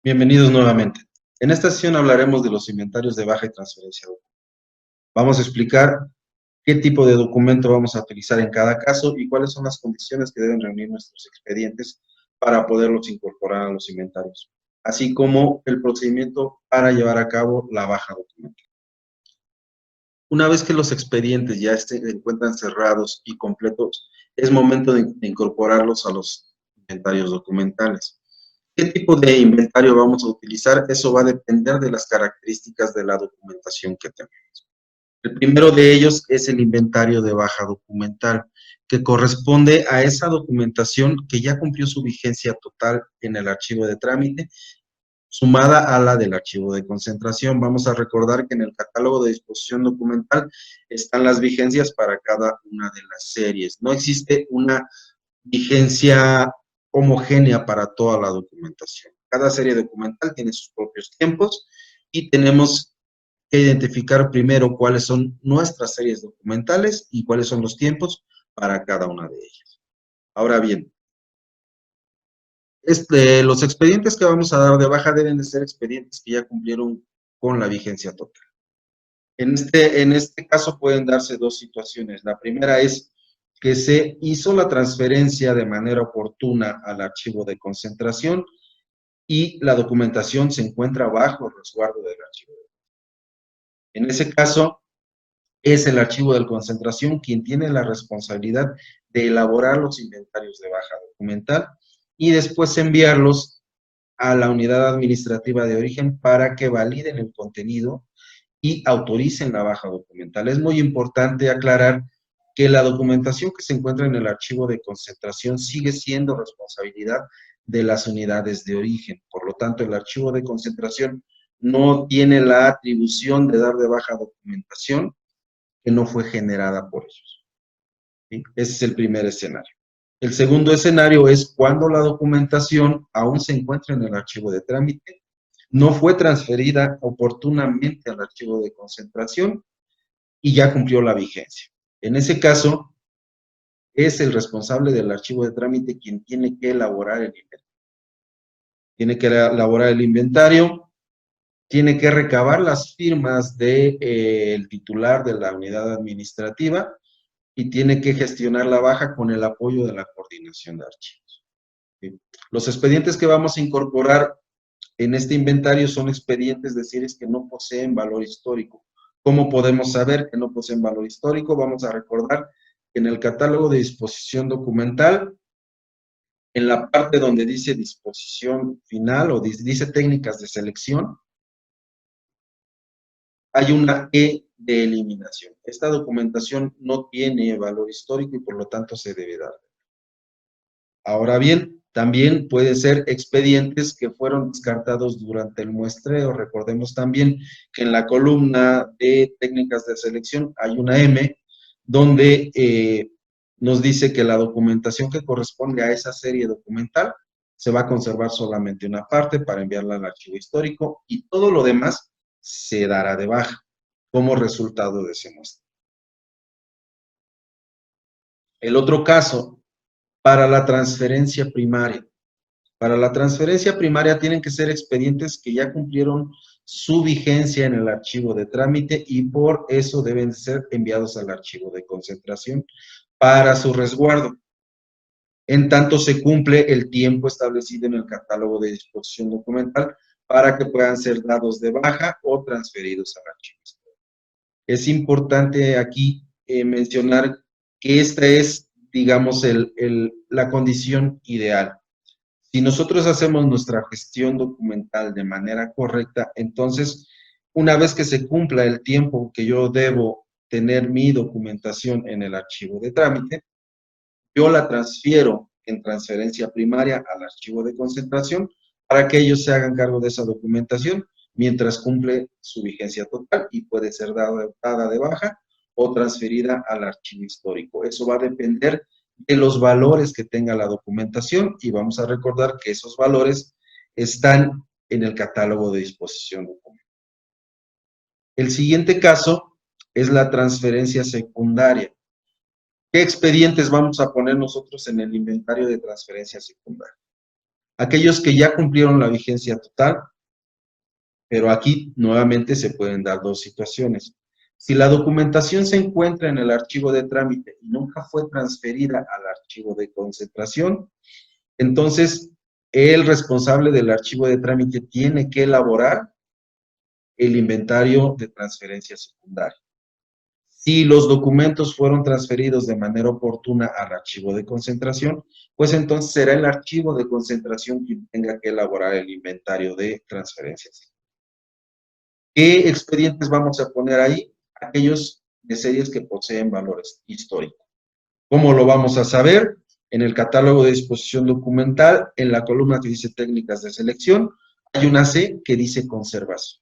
Bienvenidos nuevamente. En esta sesión hablaremos de los inventarios de baja y transferencia de documentos. Vamos a explicar qué tipo de documento vamos a utilizar en cada caso y cuáles son las condiciones que deben reunir nuestros expedientes para poderlos incorporar a los inventarios, así como el procedimiento para llevar a cabo la baja documental. Una vez que los expedientes ya se encuentran cerrados y completos, es momento de incorporarlos a los inventarios documentales. ¿Qué tipo de inventario vamos a utilizar? Eso va a depender de las características de la documentación que tenemos. El primero de ellos es el inventario de baja documental, que corresponde a esa documentación que ya cumplió su vigencia total en el archivo de trámite, sumada a la del archivo de concentración. Vamos a recordar que en el catálogo de disposición documental están las vigencias para cada una de las series. No existe una vigencia homogénea para toda la documentación. Cada serie documental tiene sus propios tiempos y tenemos que identificar primero cuáles son nuestras series documentales y cuáles son los tiempos para cada una de ellas. Ahora bien, los expedientes que vamos a dar de baja deben de ser expedientes que ya cumplieron con la vigencia total. En este caso pueden darse dos situaciones. La primera es que se hizo la transferencia de manera oportuna al archivo de concentración y la documentación se encuentra bajo el resguardo del archivo. En ese caso, es el archivo de concentración quien tiene la responsabilidad de elaborar los inventarios de baja documental y después enviarlos a la unidad administrativa de origen para que validen el contenido y autoricen la baja documental. Es muy importante aclarar que la documentación que se encuentra en el archivo de concentración sigue siendo responsabilidad de las unidades de origen. Por lo tanto, el archivo de concentración no tiene la atribución de dar de baja documentación que no fue generada por ellos. ¿Sí? Ese es el primer escenario. El segundo escenario es cuando la documentación aún se encuentra en el archivo de trámite, no fue transferida oportunamente al archivo de concentración y ya cumplió la vigencia. En ese caso, es el responsable del archivo de trámite quien tiene que elaborar el inventario. Tiene que elaborar el inventario, tiene que recabar las firmas del titular de la unidad administrativa y tiene que gestionar la baja con el apoyo de la coordinación de archivos. ¿Sí? Los expedientes que vamos a incorporar en este inventario son expedientes de series que no poseen valor histórico. ¿Cómo podemos saber que no poseen valor histórico? Vamos a recordar que en el catálogo de disposición documental, en la parte donde dice disposición final o dice técnicas de selección, hay una E de eliminación. Esta documentación no tiene valor histórico y por lo tanto se debe dar. Ahora bien, también puede ser expedientes que fueron descartados durante el muestreo. Recordemos también que en la columna de técnicas de selección hay una M donde nos dice que la documentación que corresponde a esa serie documental se va a conservar solamente una parte para enviarla al archivo histórico y todo lo demás se dará de baja como resultado de ese muestreo. El otro caso, para la transferencia primaria. Para la transferencia primaria tienen que ser expedientes que ya cumplieron su vigencia en el archivo de trámite y por eso deben ser enviados al archivo de concentración para su resguardo. En tanto se cumple el tiempo establecido en el catálogo de disposición documental para que puedan ser dados de baja o transferidos al archivo. Es importante aquí mencionar que esta es, digamos, la condición ideal. Si nosotros hacemos nuestra gestión documental de manera correcta, entonces, una vez que se cumpla el tiempo que yo debo tener mi documentación en el archivo de trámite, yo la transfiero en transferencia primaria al archivo de concentración para que ellos se hagan cargo de esa documentación mientras cumple su vigencia total y puede ser dada de baja o transferida al archivo histórico. Eso va a depender de los valores que tenga la documentación y vamos a recordar que esos valores están en el catálogo de disposición documental. El siguiente caso es la transferencia secundaria. ¿Qué expedientes vamos a poner nosotros en el inventario de transferencia secundaria? Aquellos que ya cumplieron la vigencia total, pero aquí nuevamente se pueden dar dos situaciones. Si la documentación se encuentra en el archivo de trámite y nunca fue transferida al archivo de concentración, entonces el responsable del archivo de trámite tiene que elaborar el inventario de transferencia secundaria. Si los documentos fueron transferidos de manera oportuna al archivo de concentración, pues entonces será el archivo de concentración quien tenga que elaborar el inventario de transferencias. ¿Qué expedientes vamos a poner ahí? Aquellos de series que poseen valores históricos. ¿Cómo lo vamos a saber? En el catálogo de disposición documental, en la columna que dice técnicas de selección, hay una C que dice conservación.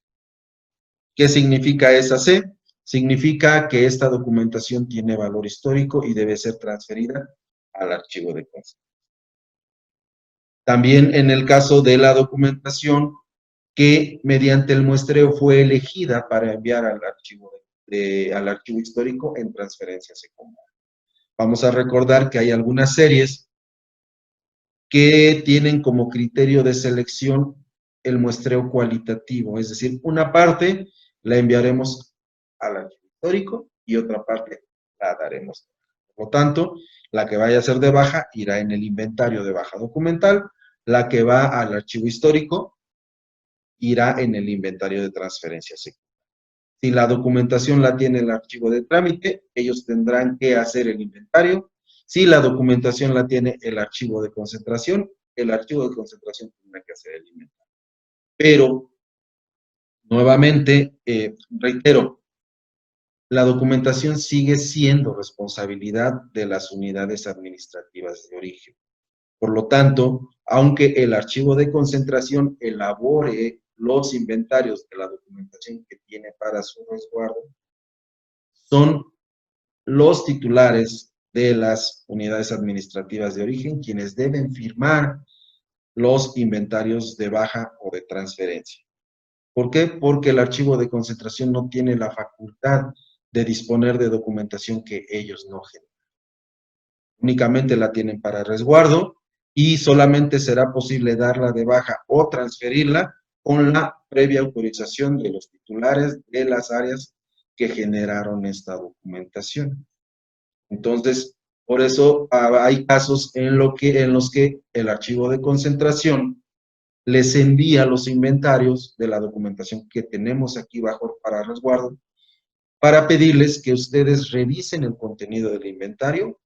¿Qué significa esa C? Significa que esta documentación tiene valor histórico y debe ser transferida al archivo de conservación. También en el caso de la documentación que mediante el muestreo fue elegida para enviar al archivo histórico en transferencia secundaria. Vamos a recordar que hay algunas series que tienen como criterio de selección el muestreo cualitativo, es decir, una parte la enviaremos al archivo histórico y otra parte la daremos. Por lo tanto, la que vaya a ser de baja irá en el inventario de baja documental, la que va al archivo histórico irá en el inventario de transferencia secundaria. Si la documentación la tiene el archivo de trámite, ellos tendrán que hacer el inventario. Si la documentación la tiene el archivo de concentración, el archivo de concentración tendrá que hacer el inventario. Pero, nuevamente, reitero, la documentación sigue siendo responsabilidad de las unidades administrativas de origen. Por lo tanto, aunque el archivo de concentración elabore los inventarios de la documentación que tiene para su resguardo, son los titulares de las unidades administrativas de origen quienes deben firmar los inventarios de baja o de transferencia. ¿Por qué? Porque el archivo de concentración no tiene la facultad de disponer de documentación que ellos no generan. Únicamente la tienen para resguardo y solamente será posible darla de baja o transferirla con la previa autorización de los titulares de las áreas que generaron esta documentación. Entonces, por eso hay casos en los que el archivo de concentración les envía los inventarios de la documentación que tenemos aquí bajo para resguardo para pedirles que ustedes revisen el contenido del inventario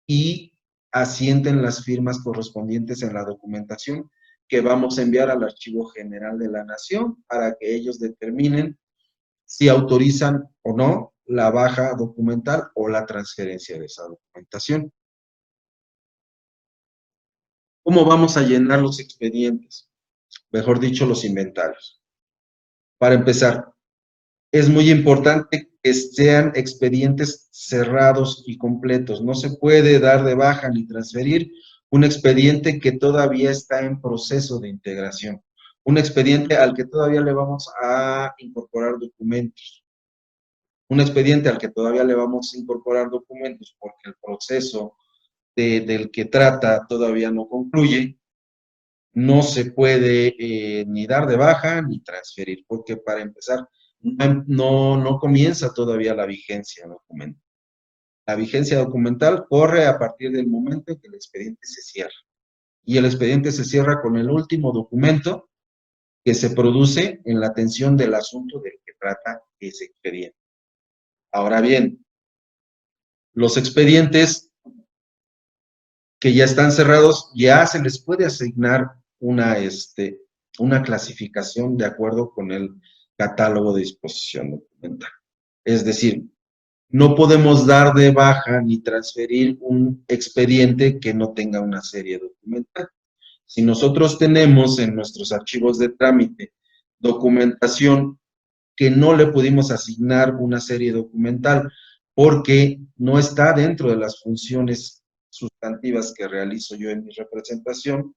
y asienten las firmas correspondientes en la documentación que vamos a enviar al Archivo General de la Nación para que ellos determinen si autorizan o no la baja documental o la transferencia de esa documentación. ¿Cómo vamos a llenar los expedientes? Mejor dicho, los inventarios. Para empezar, es muy importante que sean expedientes cerrados y completos. No se puede dar de baja ni transferir un expediente que todavía está en proceso de integración. Un expediente al que todavía le vamos a incorporar documentos. Un expediente al que todavía le vamos a incorporar documentos porque el proceso del que trata todavía no concluye, no se puede ni dar de baja ni transferir, porque para empezar, no comienza todavía la vigencia documental. La vigencia documental corre a partir del momento en que el expediente se cierra. Y el expediente se cierra con el último documento que se produce en la atención del asunto del que trata ese expediente. Ahora bien, los expedientes que ya están cerrados, ya se les puede asignar una clasificación de acuerdo con el catálogo de disposición documental. Es decir, no podemos dar de baja ni transferir un expediente que no tenga una serie documental. Si nosotros tenemos en nuestros archivos de trámite documentación que no le pudimos asignar una serie documental porque no está dentro de las funciones sustantivas que realizo yo en mi representación,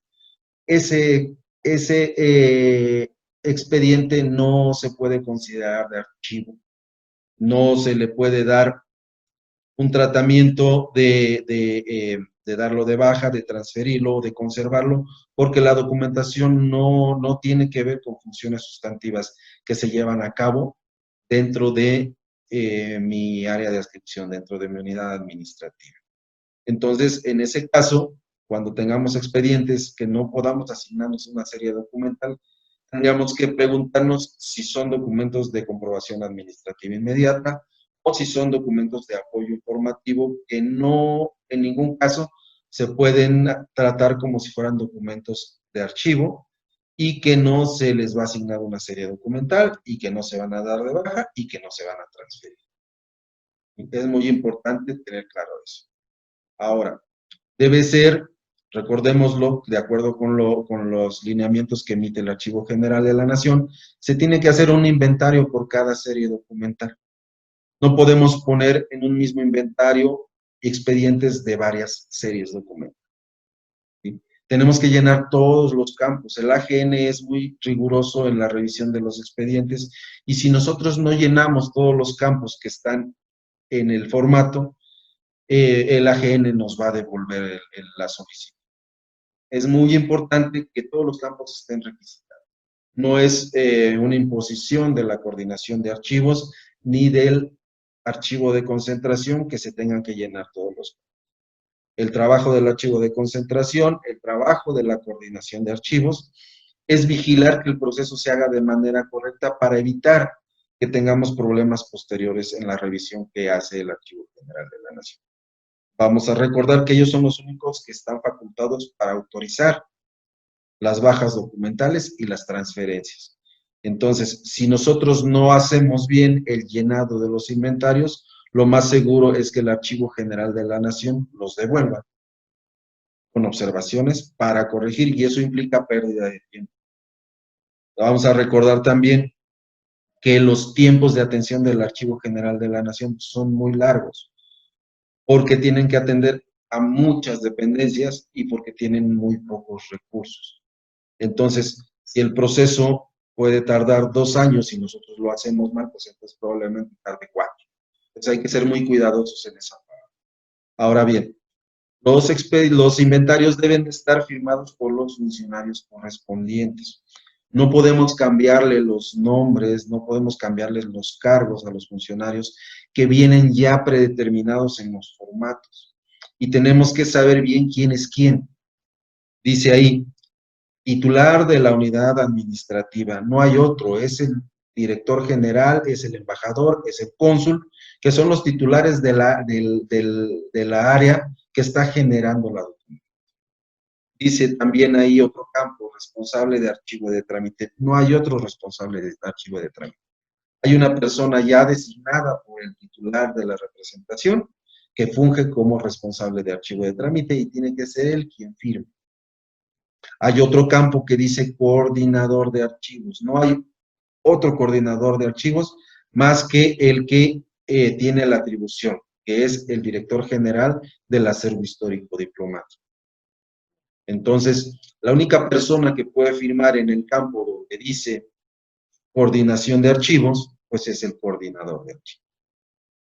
ese expediente no se puede considerar de archivo. No se le puede dar un tratamiento de darlo de baja, de transferirlo, de conservarlo, porque la documentación no tiene que ver con funciones sustantivas que se llevan a cabo dentro de mi área de adscripción, dentro de mi unidad administrativa. Entonces, en ese caso, cuando tengamos expedientes que no podamos asignarnos una serie documental, tendríamos que preguntarnos si son documentos de comprobación administrativa inmediata o si son documentos de apoyo informativo que no, en ningún caso, se pueden tratar como si fueran documentos de archivo y que no se les va a asignar una serie documental y que no se van a dar de baja y que no se van a transferir. Es muy importante tener claro eso. Ahora, debe ser, recordémoslo, de acuerdo con los lineamientos que emite el Archivo General de la Nación, se tiene que hacer un inventario por cada serie documental. No podemos poner en un mismo inventario expedientes de varias series documentales. ¿Sí? Tenemos que llenar todos los campos. El AGN es muy riguroso en la revisión de los expedientes y si nosotros no llenamos todos los campos que están en el formato, el AGN nos va a devolver la solicitud. Es muy importante que todos los campos estén requisitados. No es una imposición de la coordinación de archivos ni del archivo de concentración que se tengan que llenar todos los campos. El trabajo del archivo de concentración, el trabajo de la coordinación de archivos, es vigilar que el proceso se haga de manera correcta para evitar que tengamos problemas posteriores en la revisión que hace el Archivo General de la Nación. Vamos a recordar que ellos son los únicos que están facultados para autorizar las bajas documentales y las transferencias. Entonces, si nosotros no hacemos bien el llenado de los inventarios, lo más seguro es que el Archivo General de la Nación los devuelva con observaciones para corregir y eso implica pérdida de tiempo. Vamos a recordar también que los tiempos de atención del Archivo General de la Nación son muy largos porque tienen que atender a muchas dependencias y porque tienen muy pocos recursos. Entonces, si el proceso puede tardar 2 años y nosotros lo hacemos mal, pues entonces probablemente tarde 4. Entonces hay que ser muy cuidadosos en esa parte. Ahora bien, los inventarios deben de estar firmados por los funcionarios correspondientes. No podemos cambiarle los nombres, no podemos cambiarles los cargos a los funcionarios que vienen ya predeterminados en los formatos. Y tenemos que saber bien quién es quién. Dice ahí, titular de la unidad administrativa, no hay otro, es el director general, es el embajador, es el cónsul, que son los titulares de la área que está generando la documentación. Dice también ahí otro campo, responsable de archivo de trámite. No hay otro responsable de archivo de trámite. Hay una persona ya designada por el titular de la representación que funge como responsable de archivo de trámite y tiene que ser él quien firme. Hay otro campo que dice coordinador de archivos. No hay otro coordinador de archivos más que el que tiene la atribución, que es el director general del acervo histórico diplomático. Entonces, la única persona que puede firmar en el campo donde dice coordinación de archivos, pues es el coordinador de archivos.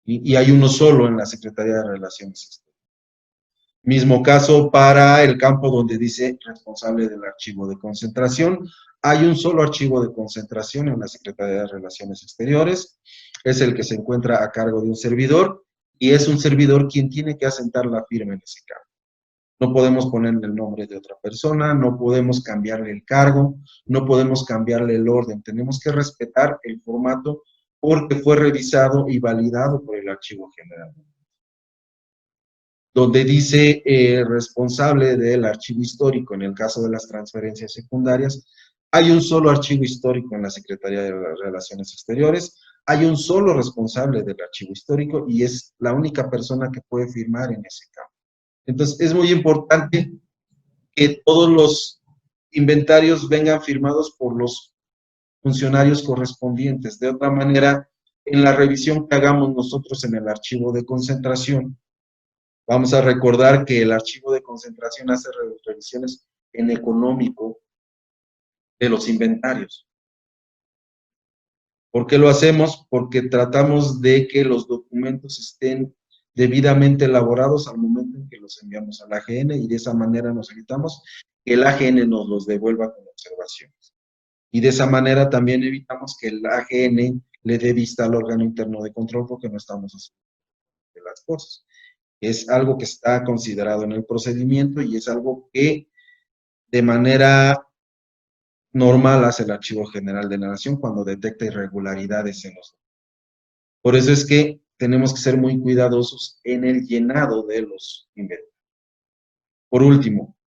Y hay uno solo en la Secretaría de Relaciones Exteriores. Mismo caso para el campo donde dice responsable del archivo de concentración. Hay un solo archivo de concentración en la Secretaría de Relaciones Exteriores. Es el que se encuentra a cargo de un servidor y es un servidor quien tiene que asentar la firma en ese campo. No podemos ponerle el nombre de otra persona, no podemos cambiarle el cargo, no podemos cambiarle el orden. Tenemos que respetar el formato porque fue revisado y validado por el Archivo General. Donde dice responsable del archivo histórico, en el caso de las transferencias secundarias, hay un solo archivo histórico en la Secretaría de Relaciones Exteriores, hay un solo responsable del archivo histórico y es la única persona que puede firmar en ese campo. Entonces, es muy importante que todos los inventarios vengan firmados por los funcionarios correspondientes. De otra manera, en la revisión que hagamos nosotros en el archivo de concentración, vamos a recordar que el archivo de concentración hace revisiones en económico de los inventarios. ¿Por qué lo hacemos? Porque tratamos de que los documentos estén debidamente elaborados al momento en que los enviamos al AGN y de esa manera nos evitamos que el AGN nos los devuelva con observaciones. Y de esa manera también evitamos que el AGN le dé vista al órgano interno de control porque no estamos haciendo las cosas. Es algo que está considerado en el procedimiento y es algo que de manera normal hace el Archivo General de la Nación cuando detecta irregularidades en los. Por eso es que tenemos que ser muy cuidadosos en el llenado de los inventarios. Por último,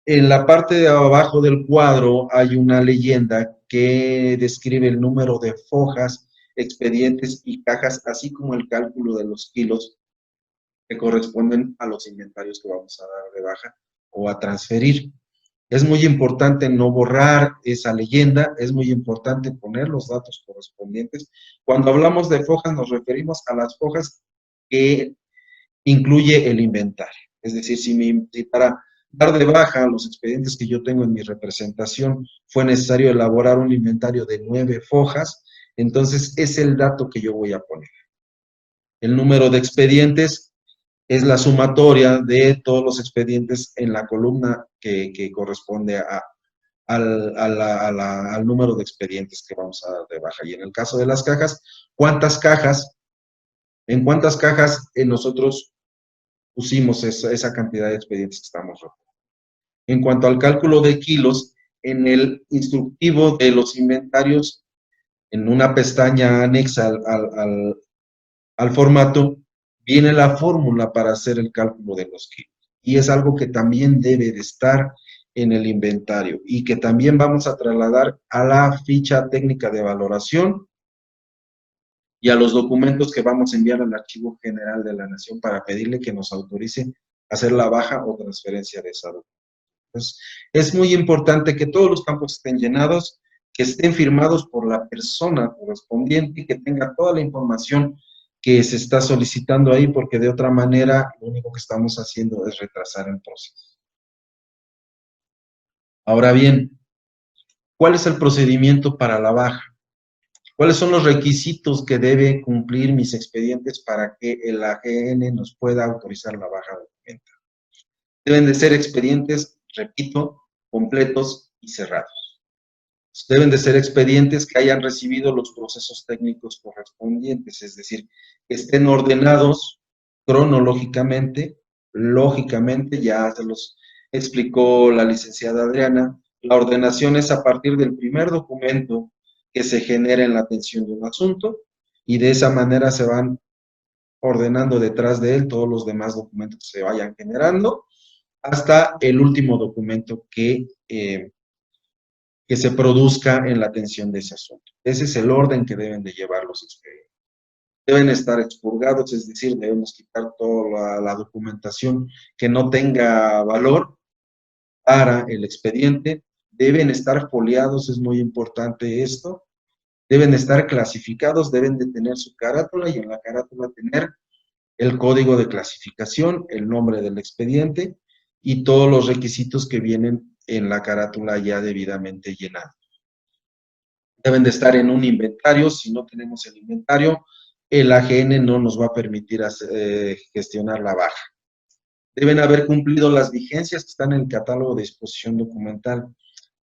en la parte de abajo del cuadro hay una leyenda que describe el número de fojas, expedientes y cajas, así como el cálculo de los kilos que corresponden a los inventarios que vamos a dar de baja o a transferir. Es muy importante no borrar esa leyenda, es muy importante poner los datos correspondientes. Cuando hablamos de fojas nos referimos a las fojas que incluye el inventario. Es decir, si para dar de baja los expedientes que yo tengo en mi representación fue necesario elaborar un inventario de 9 fojas, entonces es el dato que yo voy a poner. El número de expedientes es la sumatoria de todos los expedientes en la columna que corresponde al número de expedientes que vamos a dar de baja. Y en el caso de las cajas, ¿en cuántas cajas nosotros pusimos esa cantidad de expedientes que estamos reportando? En cuanto al cálculo de kilos, en el instructivo de los inventarios, en una pestaña anexa al formato, viene la fórmula para hacer el cálculo de los kilos. Y es algo que también debe de estar en el inventario y que también vamos a trasladar a la ficha técnica de valoración y a los documentos que vamos a enviar al Archivo General de la Nación para pedirle que nos autorice hacer la baja o transferencia de esa documentación. Entonces, es muy importante que todos los campos estén llenados, que estén firmados por la persona correspondiente y que tenga toda la información que se está solicitando ahí, porque de otra manera lo único que estamos haciendo es retrasar el proceso. Ahora bien, ¿cuál es el procedimiento para la baja? ¿Cuáles son los requisitos que debe cumplir mis expedientes para que el AGN nos pueda autorizar la baja documental? Deben de ser expedientes, repito, completos y cerrados. Deben de ser expedientes que hayan recibido los procesos técnicos correspondientes, es decir, que estén ordenados cronológicamente, lógicamente, ya se los explicó la licenciada Adriana, la ordenación es a partir del primer documento que se genera en la atención de un asunto y de esa manera se van ordenando detrás de él todos los demás documentos que se vayan generando hasta el último documento que se produzca en la atención de ese asunto. Ese es el orden que deben de llevar los expedientes. Deben estar expurgados, es decir, debemos quitar toda la documentación que no tenga valor para el expediente. Deben estar foliados, es muy importante esto. Deben estar clasificados, deben de tener su carátula y en la carátula tener el código de clasificación, el nombre del expediente y todos los requisitos que vienen en la carátula ya debidamente llenados. Deben de estar en un inventario. Si no tenemos el inventario, el AGN no nos va a permitir gestionar la baja. Deben haber cumplido las vigencias que están en el catálogo de disposición documental.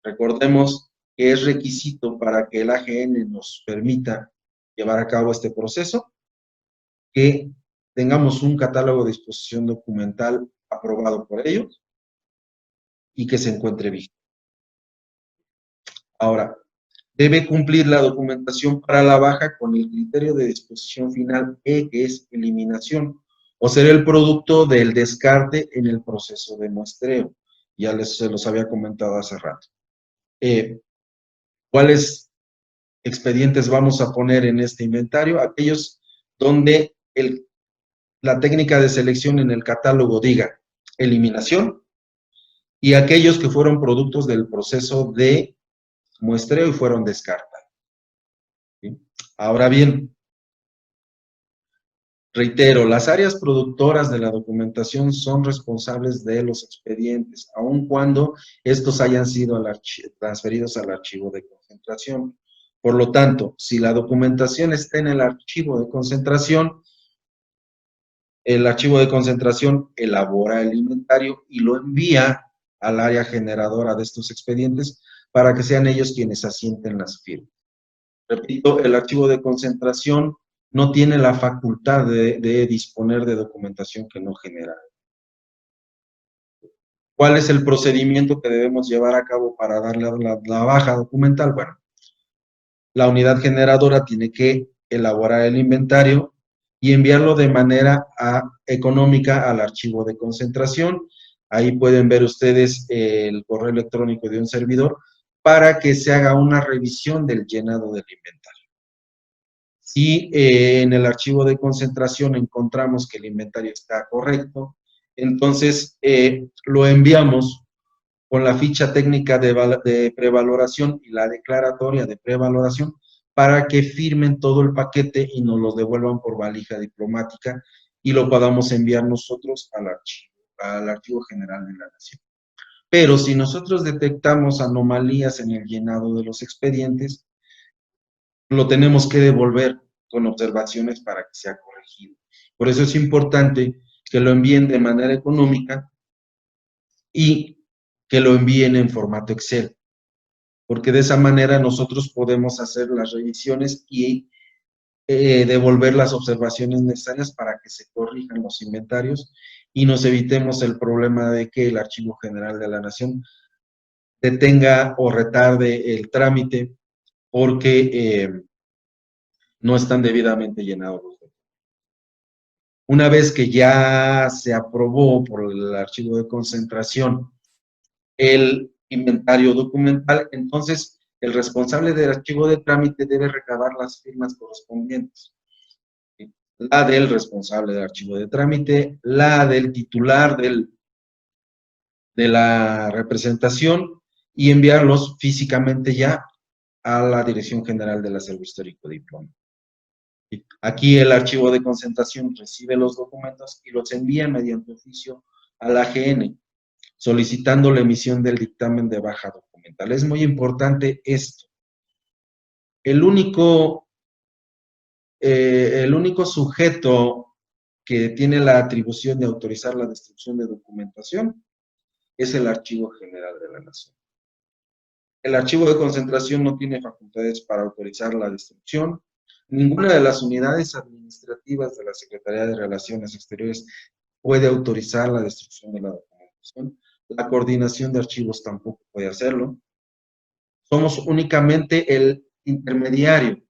Recordemos que es requisito para que el AGN nos permita llevar a cabo este proceso, que tengamos un catálogo de disposición documental aprobado por ellos y que se encuentre vigente. Ahora, debe cumplir la documentación para la baja con el criterio de disposición final E, que es eliminación, o ser el producto del descarte en el proceso de muestreo. Ya se los había comentado hace rato. ¿Cuáles expedientes vamos a poner en este inventario? Aquellos donde la técnica de selección en el catálogo diga eliminación y aquellos que fueron productos del proceso de muestreo y fueron descartados. ¿Sí? Ahora bien, reitero, las áreas productoras de la documentación son responsables de los expedientes, aun cuando estos hayan sido transferidos al archivo de concentración. Por lo tanto, si la documentación está en el archivo de concentración, El archivo de concentración elabora el inventario y lo envía al área generadora de estos expedientes para que sean ellos quienes asienten las firmas. Repito, el archivo de concentración no tiene la facultad de disponer de documentación que no genera. ¿Cuál es el procedimiento que debemos llevar a cabo para darle la baja documental? Bueno, la unidad generadora tiene que elaborar el inventario y enviarlo de manera económica al archivo de concentración. Ahí pueden ver ustedes el correo electrónico de un servidor para que se haga una revisión del llenado del inventario. Si en el archivo de concentración encontramos que el inventario está correcto, entonces lo enviamos con la ficha técnica de prevaloración y la declaratoria de prevaloración para que firmen todo el paquete y nos lo devuelvan por valija diplomática y lo podamos enviar nosotros al Archivo General de la Nación. Pero si nosotros detectamos anomalías en el llenado de los expedientes, lo tenemos que devolver con observaciones para que sea corregido. Por eso es importante que lo envíen de manera económica y que lo envíen en formato Excel, porque de esa manera nosotros podemos hacer las revisiones y devolver las observaciones necesarias para que se corrijan los inventarios y nos evitemos el problema de que el Archivo General de la Nación detenga o retarde el trámite porque no están debidamente llenados los documentos. Una vez que ya se aprobó por el archivo de concentración el inventario documental, entonces el responsable del archivo de trámite debe recabar las firmas correspondientes. La del responsable del archivo de trámite, la del titular de la representación y enviarlos físicamente ya a la Dirección General del Acervo Histórico Diploma. Aquí el archivo de concentración recibe los documentos y los envía mediante oficio a la AGN, solicitando la emisión del dictamen de baja documental. Es muy importante esto. El único sujeto que tiene la atribución de autorizar la destrucción de documentación es el Archivo General de la Nación. El archivo de concentración no tiene facultades para autorizar la destrucción. Ninguna de las unidades administrativas de la Secretaría de Relaciones Exteriores puede autorizar la destrucción de la documentación. La coordinación de archivos tampoco puede hacerlo. Somos únicamente el intermediario.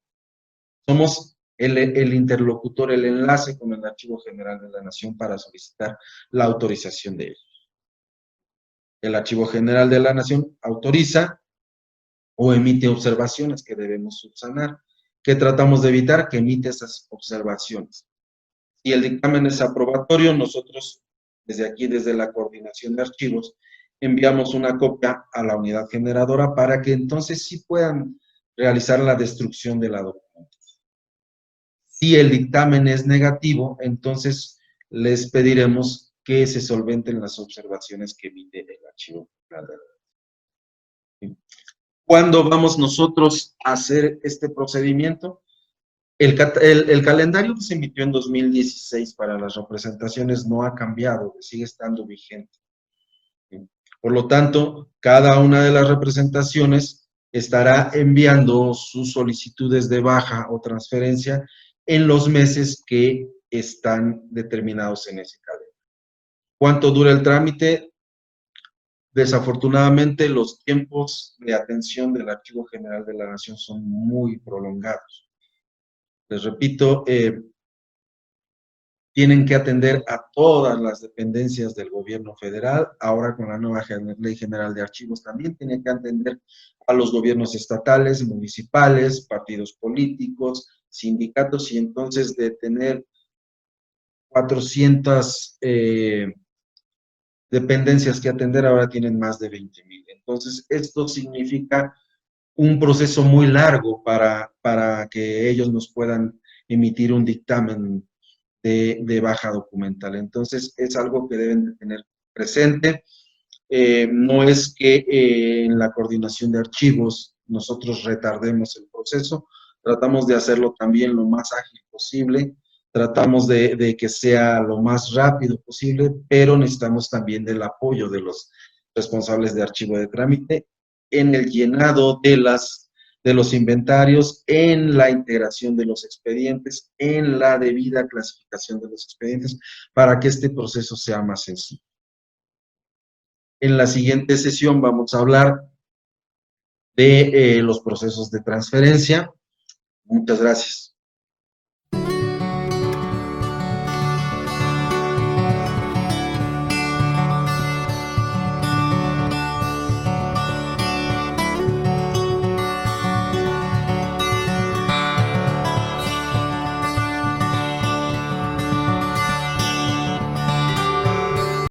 Somos el interlocutor, el enlace con el Archivo General de la Nación para solicitar la autorización de ellos. El Archivo General de la Nación autoriza o emite observaciones que debemos subsanar. ¿Qué tratamos de evitar? Que emite esas observaciones. Si el dictamen es aprobatorio, nosotros desde aquí, desde la coordinación de archivos, enviamos una copia a la unidad generadora para que entonces sí puedan realizar la destrucción de la documentación. Si el dictamen es negativo, entonces les pediremos que se solventen las observaciones que emite el archivo. ¿Cuándo vamos nosotros a hacer este procedimiento? El calendario que se emitió en 2016 para las representaciones no ha cambiado, sigue estando vigente. Por lo tanto, cada una de las representaciones estará enviando sus solicitudes de baja o transferencia en los meses que están determinados en ese calendario. ¿Cuánto dura el trámite? Desafortunadamente, los tiempos de atención del Archivo General de la Nación son muy prolongados. Les repito, tienen que atender a todas las dependencias del gobierno federal. Ahora con la nueva Ley General de Archivos también tienen que atender a los gobiernos estatales, municipales, partidos políticos, sindicatos, y entonces de tener 400 dependencias que atender, ahora tienen más de 20,000. Entonces, esto significa un proceso muy largo para que ellos nos puedan emitir un dictamen de baja documental. Entonces, es algo que deben de tener presente. No es que en la coordinación de archivos nosotros retardemos el proceso, tratamos de hacerlo también lo más ágil posible, tratamos de que sea lo más rápido posible, pero necesitamos también del apoyo de los responsables de archivo de trámite en el llenado de los inventarios, en la integración de los expedientes, en la debida clasificación de los expedientes, para que este proceso sea más sencillo. En la siguiente sesión vamos a hablar de los procesos de transferencia. Muchas gracias.